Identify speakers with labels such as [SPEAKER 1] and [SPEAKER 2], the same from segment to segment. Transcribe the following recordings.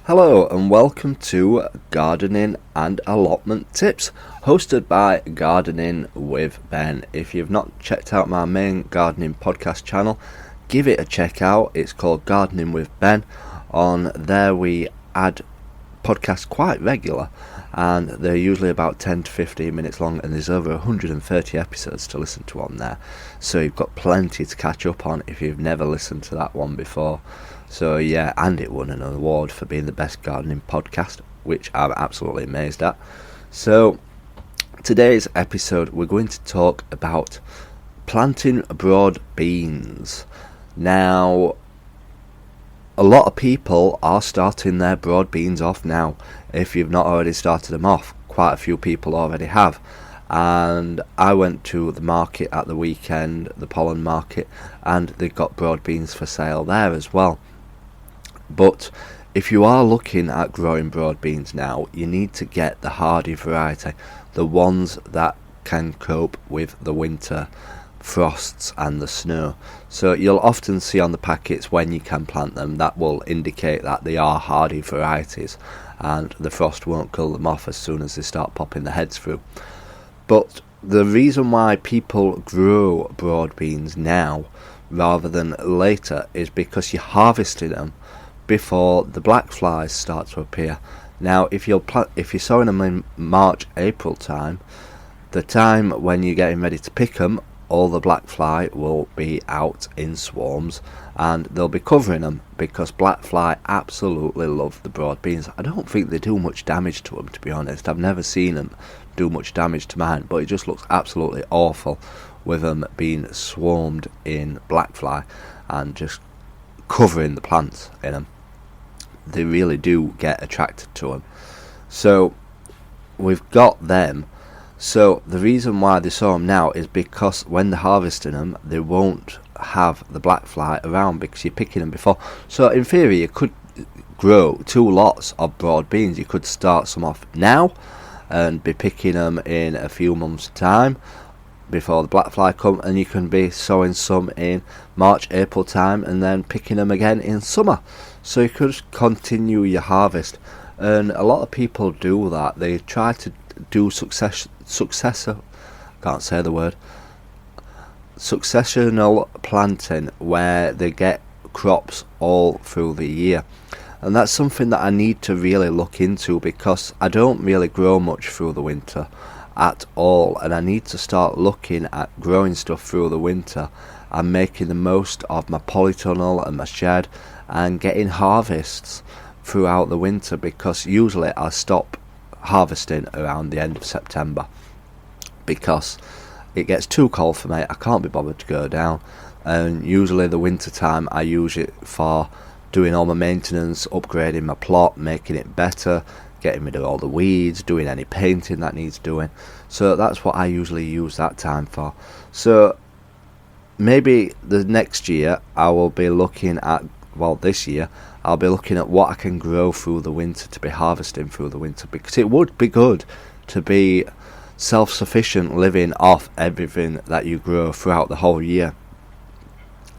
[SPEAKER 1] Hello and welcome to Gardening and Allotment Tips, hosted by Gardening with Ben. If you've not checked out my main gardening podcast channel, give it a check out. It's called Gardening with Ben. On there we add podcasts quite regular, and they're usually about 10 to 15 minutes long, and there's over 130 episodes to listen to on there, so you've got plenty to catch up on if you've never listened to that one before. So yeah, and it won an award for being the best gardening podcast, which I'm absolutely amazed at. So today's episode we're going to talk about planting broad beans. Now, a lot of people are starting their broad beans off now. If you've not already started them off, quite a few people already have. And I went to the market at the weekend, the pollen market, and they got broad beans for sale there as well. But if you are looking at growing broad beans now, you need to get the hardy variety, the ones that can cope with the winter frosts and the snow. So you'll often see on the packets when you can plant them, that will indicate that they are hardy varieties and the frost won't kill them off as soon as they start popping the heads through. But the reason why people grow broad beans now rather than later is because you're harvesting them before the black flies start to appear. Now if you're sowing them in March, April time, the time when you're getting ready to pick them, all the black fly will be out in swarms and they'll be covering them, because black fly absolutely love the broad beans. I don't think they do much damage to them, to be honest. I've never seen them do much damage to mine, but it just looks absolutely awful with them being swarmed in black fly and just covering the plants in them. They really do get attracted to them. So we've got them. So the reason why they sow them now is because when they're harvesting them, they won't have the black fly around because you're picking them before. So in theory, you could grow 2 lots of broad beans. You could start some off now and be picking them in a few months' time before the black fly come, and you can be sowing some in March, April time and then picking them again in summer. So you could continue your harvest, and a lot of people do that. They try to do successional planting, where they get crops all through the year, and that's something that I need to really look into, because I don't really grow much through the winter at all, and I need to start looking at growing stuff through the winter and making the most of my polytunnel and my shed and getting harvests throughout the winter, because usually I stop harvesting around the end of September because it gets too cold for me. I can't be bothered to go down, and usually the winter time I use it for doing all my maintenance, upgrading my plot, making it better, getting rid of all the weeds, doing any painting that needs doing. So that's what I usually use that time for. So maybe the next year I will be looking at, this year I'll be looking at what I can grow through the winter to be harvesting through the winter, because it would be good to be self-sufficient, living off everything that you grow throughout the whole year.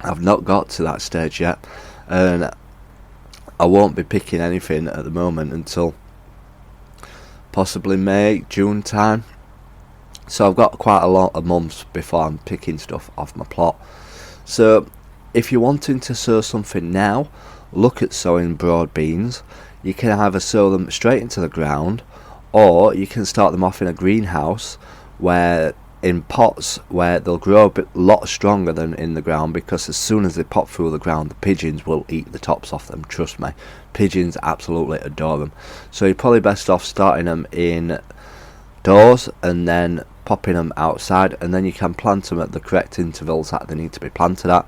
[SPEAKER 1] I've not got to that stage yet, and I won't be picking anything at the moment until possibly May, June time. So I've got quite a lot of months before I'm picking stuff off my plot. So if you're wanting to sow something now, look at sowing broad beans. You can either sow them straight into the ground, or you can start them off in a greenhouse, where in pots where they'll grow a lot stronger than in the ground, because as soon as they pop through the ground, the pigeons will eat the tops off them. Trust me, pigeons absolutely adore them. So you're probably best off starting them indoors and then popping them outside, and then you can plant them at the correct intervals that they need to be planted at,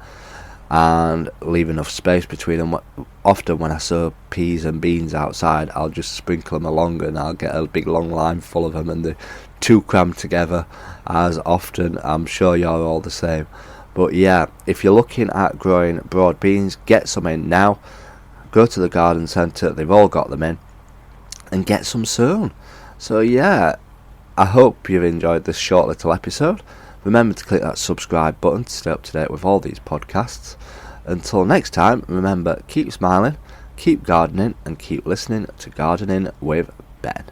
[SPEAKER 1] and leave enough space between them. Often when I sow peas and beans outside, I'll just sprinkle them along and I'll get a big long line full of them, and they're too crammed together as often. I'm sure you're all the same. But yeah, if you're looking at growing broad beans, get some in now. Go to the garden centre, they've all got them in, and get some sown. So yeah, I hope you've enjoyed this short little episode. Remember to click that subscribe button to stay up to date with all these podcasts. Until next time, remember, keep smiling, Keep gardening and keep listening to Gardening with Ben.